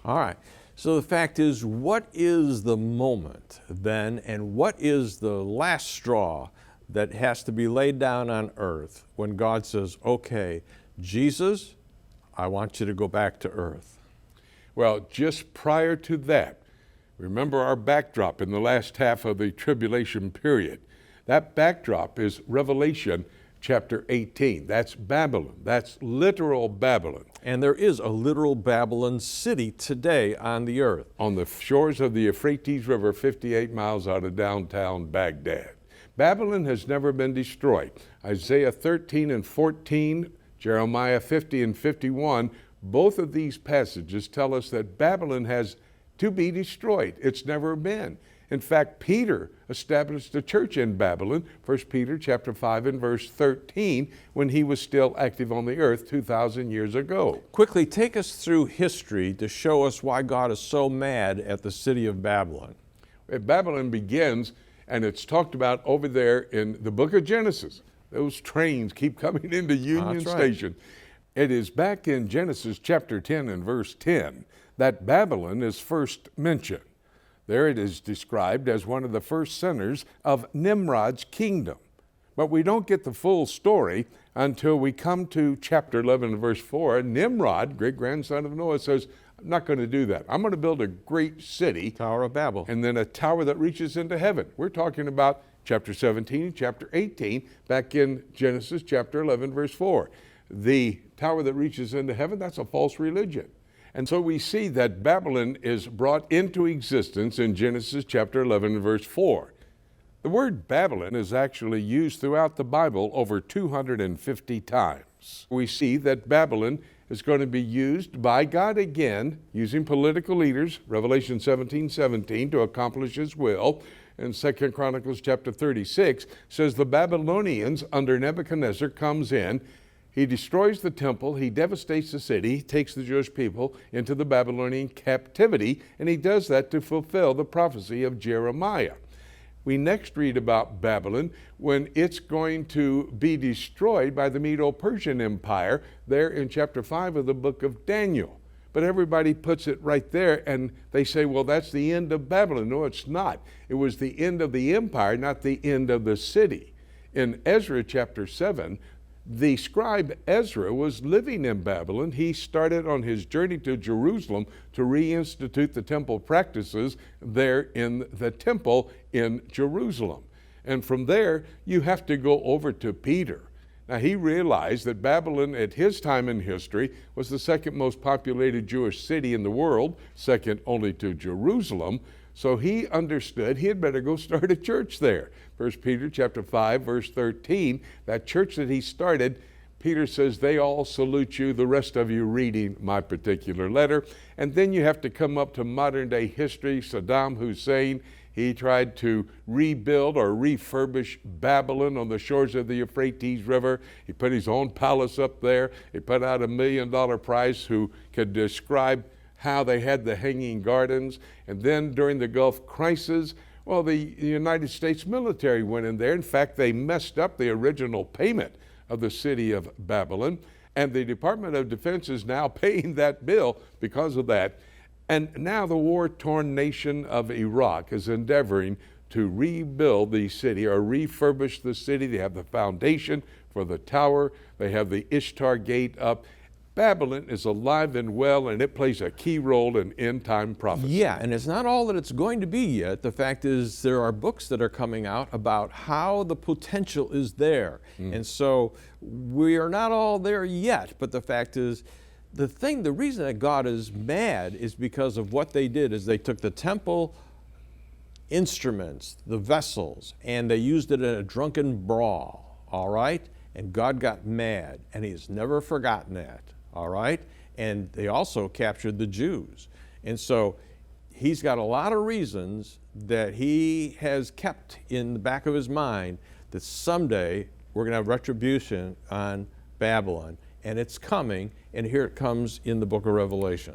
All right. So the fact is, what is the moment then, and what is the last straw that has to be laid down on earth when God says, okay, Jesus, I want you to go back to earth? Well, just prior to that, remember our backdrop in the last half of the tribulation period. That backdrop is Revelation chapter 18. That's Babylon. That's literal Babylon. And there is a literal Babylon city today on the earth. On the shores of the Euphrates River, 58 miles out of downtown Baghdad. Babylon has never been destroyed. Isaiah 13 and 14, Jeremiah 50 and 51, both of these passages tell us that Babylon has to be destroyed. It's never been. In fact, Peter established a church in Babylon, 1 Peter chapter 5 and verse 13, when he was still active on the earth 2,000 years ago. Quickly, take us through history to show us why God is so mad at the city of Babylon. Babylon begins, and it's talked about over there in the book of Genesis. Those trains keep coming into Union Station. It is back in Genesis chapter 10 and verse 10 that Babylon is first mentioned. There it is described as one of the first centers of Nimrod's kingdom. But we don't get the full story until we come to chapter 11 and verse 4. Nimrod, great-grandson of Noah, says, I'm not going to do that. I'm going to build a great city. Tower of Babel. And then a tower that reaches into heaven. We're talking about chapter 17, chapter 18, back in Genesis chapter 11, verse 4. The tower that reaches into heaven, that's a false religion. And so we see that Babylon is brought into existence in Genesis chapter 11, verse 4. The word Babylon is actually used throughout the Bible over 250 times. We see that Babylon is going to be used by God again, using political leaders, Revelation 17:17, to accomplish his will. And 2 Chronicles chapter 36 says the Babylonians under Nebuchadnezzar comes in. He destroys the temple, he devastates the city, takes the Jewish people into the Babylonian captivity, and he does that to fulfill the prophecy of Jeremiah. We next read about Babylon when it's going to be destroyed by the Medo-Persian Empire there in chapter 5 of the book of Daniel. But everybody puts it right there and they say, well, that's the end of Babylon. No, it's not. It was the end of the empire, not the end of the city. In Ezra chapter 7, the scribe Ezra was living in Babylon. He started on his journey to Jerusalem to reinstitute the temple practices there in the temple in Jerusalem. And from there, you have to go over to Peter. Now, he realized that Babylon at his time in history was the second most populated Jewish city in the world, second only to Jerusalem. So he understood he had better go start a church there. 1 Peter chapter 5, verse 13, that church that he started, Peter says, they all salute you, the rest of you reading my particular letter. And then you have to come up to modern day history. Saddam Hussein, he tried to rebuild or refurbish Babylon on the shores of the Euphrates River. He put his own palace up there. He put out $1 million prize who could describe how they had the hanging gardens. And then during the Gulf crisis, well, the United States military went in there. In fact, they messed up the original payment of the city of Babylon. And the Department of Defense is now paying that bill because of that. And now the war-torn nation of Iraq is endeavoring to rebuild the city or refurbish the city. They have the foundation for the tower. They have the Ishtar Gate up. Babylon is alive and well, and it plays a key role in end-time prophecy. Yeah, and it's not all that it's going to be yet. The fact is there are books that are coming out about how the potential is there. And so we are not all there yet, but the fact is the reason that God is mad is because of what they did is they took the temple instruments, the vessels, and they used it in a drunken brawl, all right? And God got mad, and he's never forgotten that. All right? And they also captured the Jews. And so he's got a lot of reasons that he has kept in the back of his mind that someday we're going to have retribution on Babylon. And it's coming, and here it comes in the book of Revelation.